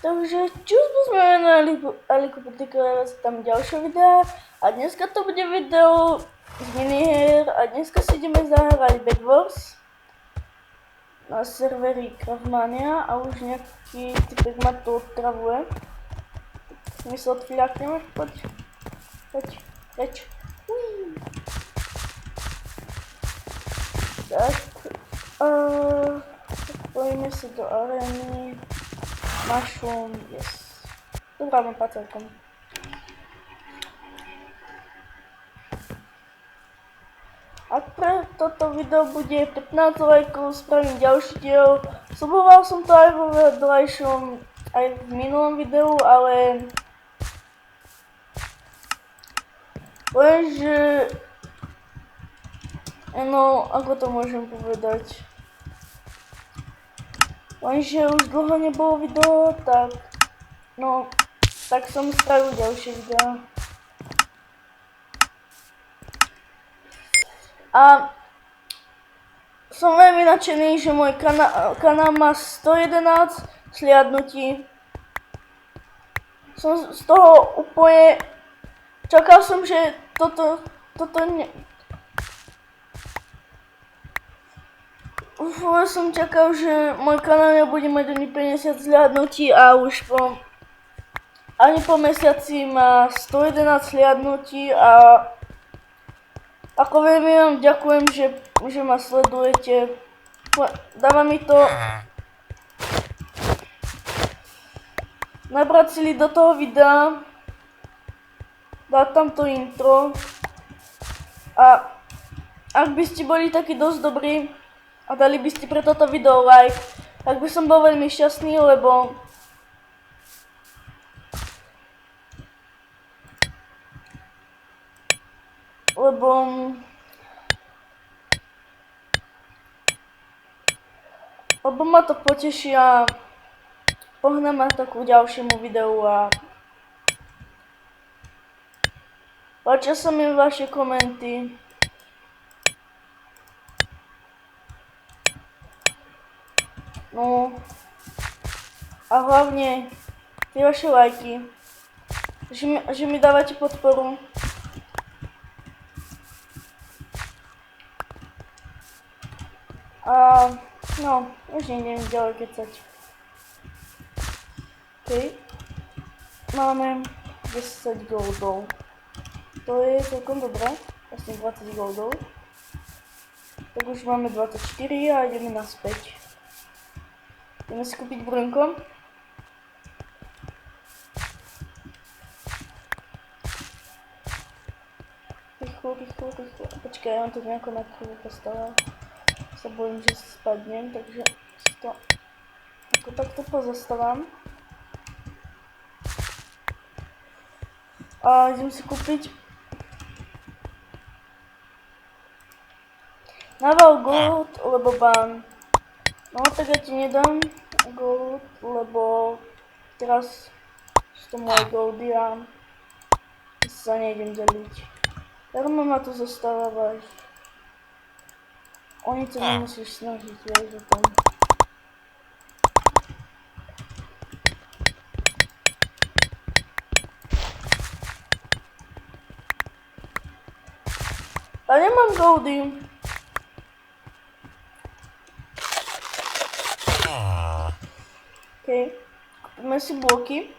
Takže čus, sme na Aliku Particular, tam ďalšie videá a dneska to bude video z minihier a dneska si ideme zahrať Bed Wars na serveri Craftmania a už nejaký typek ma to otravuje. My sa odfľakneme, poď. Tak, pojďme si do arény. Mushroom, yes. Dobrá, mám pacelkom. Ak pre toto video bude 15 lajkov, spravím ďalší diel. Sľuboval som to aj vo vedľajšom, aj v minulom videu, ale lenže no, ako to môžem povedať? Lenže už dlho nebolo video, tak no, tak som spravil ďalšie videá. A som veľmi nadšený, že môj kanál má 111 sliadnutí. Som z toho úplne, čakal som, že toto som čakal, že môj kanál nebude mať ani 50 zhliadnutí a už ani po mesiaci má 111 zhliadnutí a ako veľmi vám ďakujem, že ma sledujete. Dáva mi to nabrať sily do toho videa, dať tam to intro a ak by ste boli takí dosť dobrí a dali by ste pre toto video like, tak by som bol veľmi šťastný, lebo ma to poteší a pohná ma to ku ďalšiemu videu a páčia sa mi vaše komenty. No a hlavne tie vaše lajky, že mi dávate podporu. A no, už nejdem ďalej kecať. OK, máme 10 goldov. To je celkom dobré, vlastne 20 goldov. Tak už máme 24 a ideme naspäť. Ideme si kúpiť brnko. Rýchlo. Počkaj, ja mám to nejako na krvu postavil. Sa bojím, že spadnem, takže si to ako takto pozastavám. A idem si kúpiť naval gold, lebo ban. No tak ja ti nedám gold, lebo teraz sú to moje goldy a sa nejdem deliť. Darmo ma to zastávaš. O nic sa nemusíš snažiť, vieš o tom. A nemám goldy. OK, kúpime si bloky.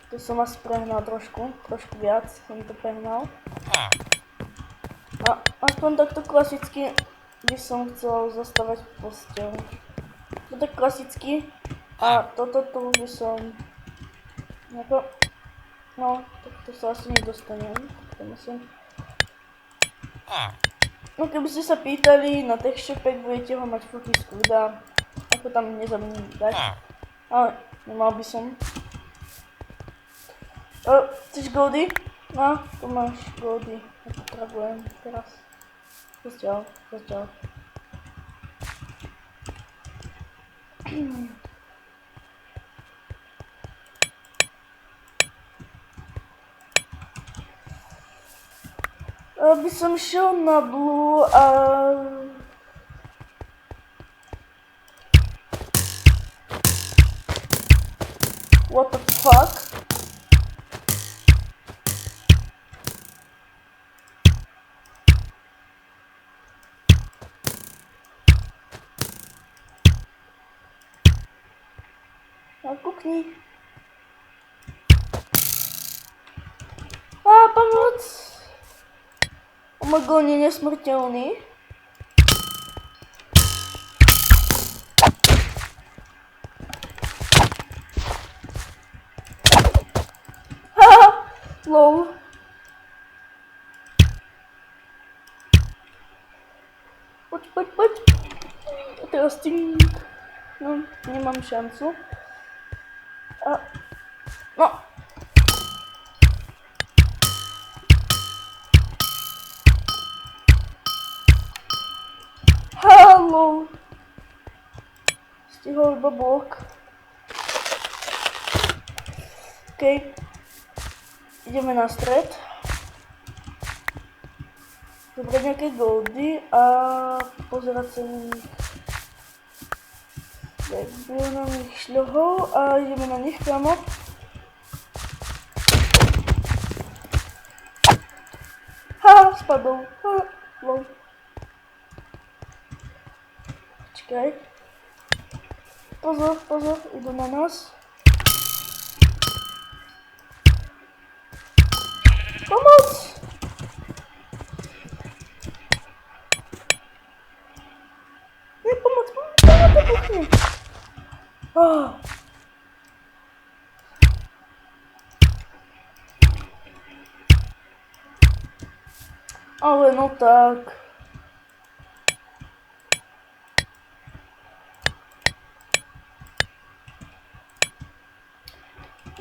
Tu som asi prehnal trošku viac som to prehnal. A aspoň takto klasicky by som chcel zastavať posteľ. To tak klasicky a toto tu by som nejako, no takto sa asi nedostanem, takto musím. No keby ste sa pýtali na texture pack, budete ho mať v popisku videa, ako tam nezabudnem dať, ale nemal by som. Chceš goldy? No, tu máš goldy. Ja potrebujem teraz. Zďal. By som šiel na blue a What the fuck? No, kuknij. A, pomoc! Oh my god, nie nesmrteľný. Haha, lol. Poď. Teraz ty... No, nemám šancu. No. Halo. Stihol iba blok. OK. Ideme na stred. Zobrať nejaké goldy a pozerať sa na nich. Tak, bylo na nich šľohou a ideme na nich, kamo. Ha, spadol. Ha, lol. Počkaj. Pozor, idú na nás. Pomoc! Nie, pomoc, kuchni. Ale no tak.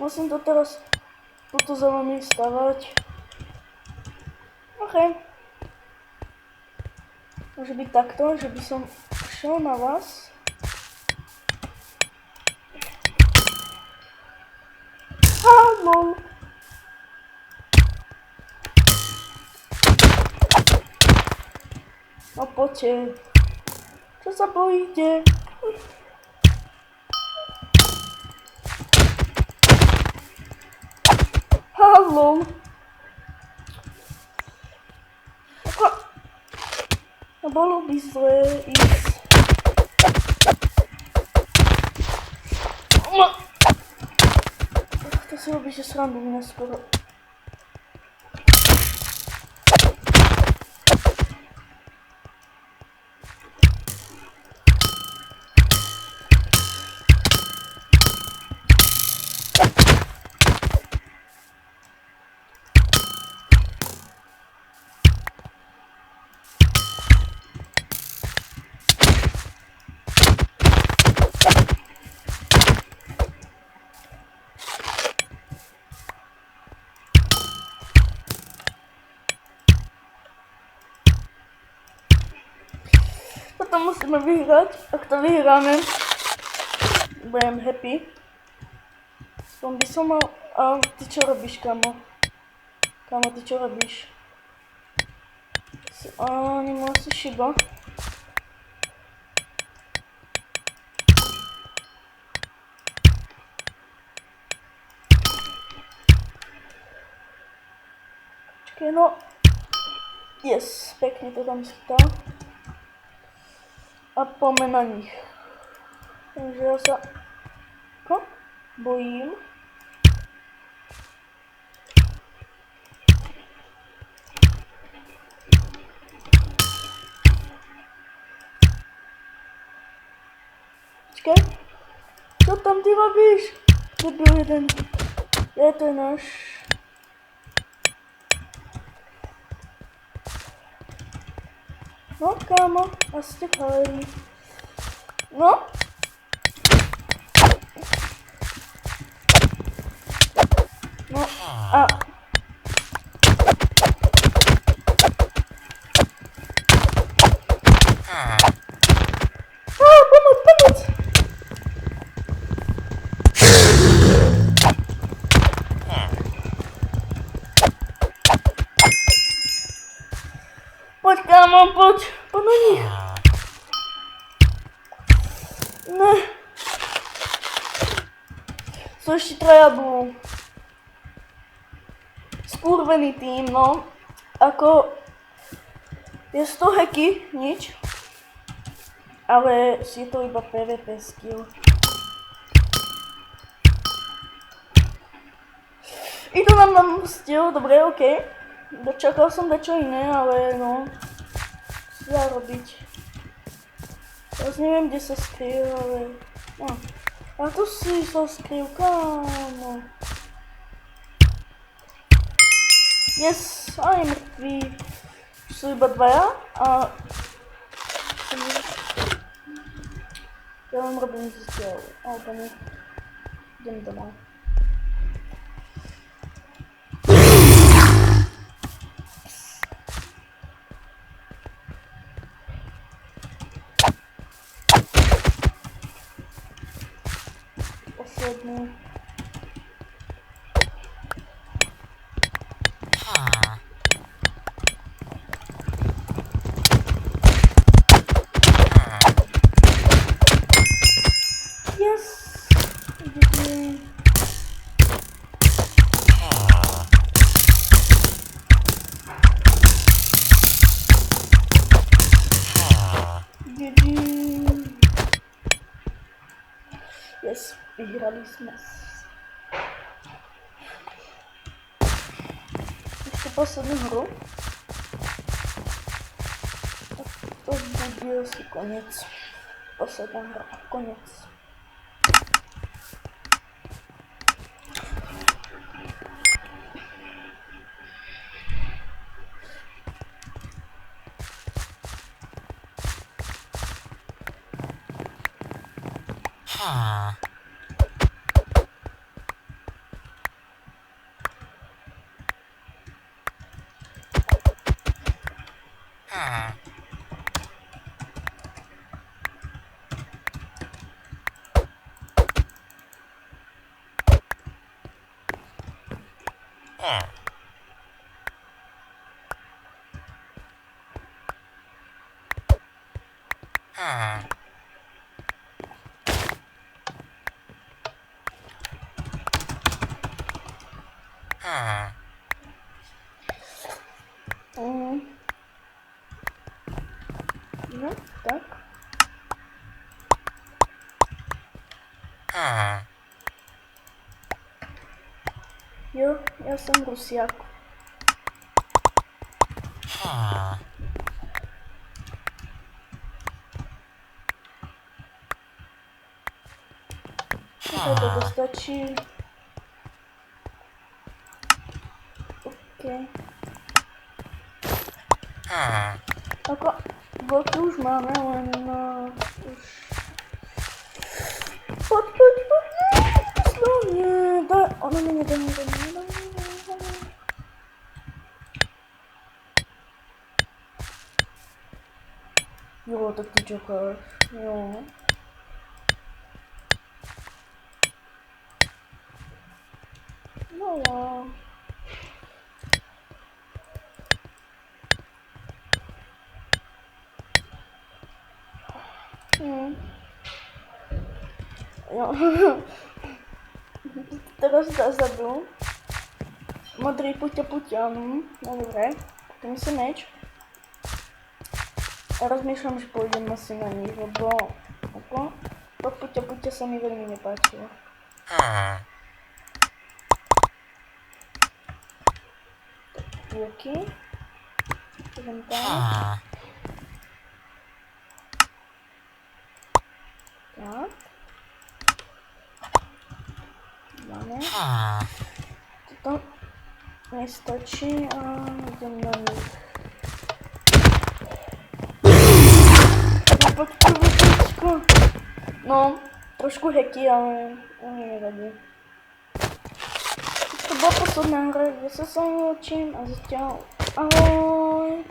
Musím to teraz tuto za vami stavať. OK. Môže byť takto, že by som šel na vás. Lol. No poďte. Čo sa bojíte? Lol. No bolo by zlé ísť. To si robíš srandu mňa skoro. To musíme vyhrať. Ak to vyhráme, budem happy. Som by som mal... A ty čo robíš, kamo? Kamo, ty čo robíš? Nemá si šiba. Počkej, no. Yes, pekne to tam schytal. A poďme na nich. Takže ja sa bojím. Počkaj. Čo tam ty robíš? Debil jeden. Je to náš. No, kámo, asi tě chálí. No. No, a... Pomoc! Pojď, kámo, pojď na nich. Ne. Sú ešte traja blue. Skurvený tým, no. Ako... Je z toho hacky, nič. Ale je to iba PvP skill. I to nám styl, dobre, okej. Dočakal som dačo iné, ale no... Co dá robiť? Teraz neviem, kde sa skryl, ale... No. A tu si sa skryl, kámo. Yes, a je mŕtvý. Sú iba dvaja a... Ja len robím zistil, ale to nie. Idem domov. Posledný. Yes, vyhrali jsme. Ještě poslední hru. To bude asi konec. Posledná hra, konec. No, tak. Jo, já jsem Rusiak. To dostačí. OK. Ako bloky už máme, len už... Pojď. Slavně, daj, ono mi nedá. Jo, tak ty čekáš, jo. No jo. Jo. Teraz zadu. Modrý puťa, no dobré. Ten si meč. A rozmýšľam, že pôjdem asi na nich, lebo to puťa sa mi veľmi nepáčilo. Ruky. Idem tam. Tak. Máme. Toto nestačí a idem na nich. No, trošku hacky, ale nevadí. To byla posledná hra, kde se s vámi učím a zjistil ahoj.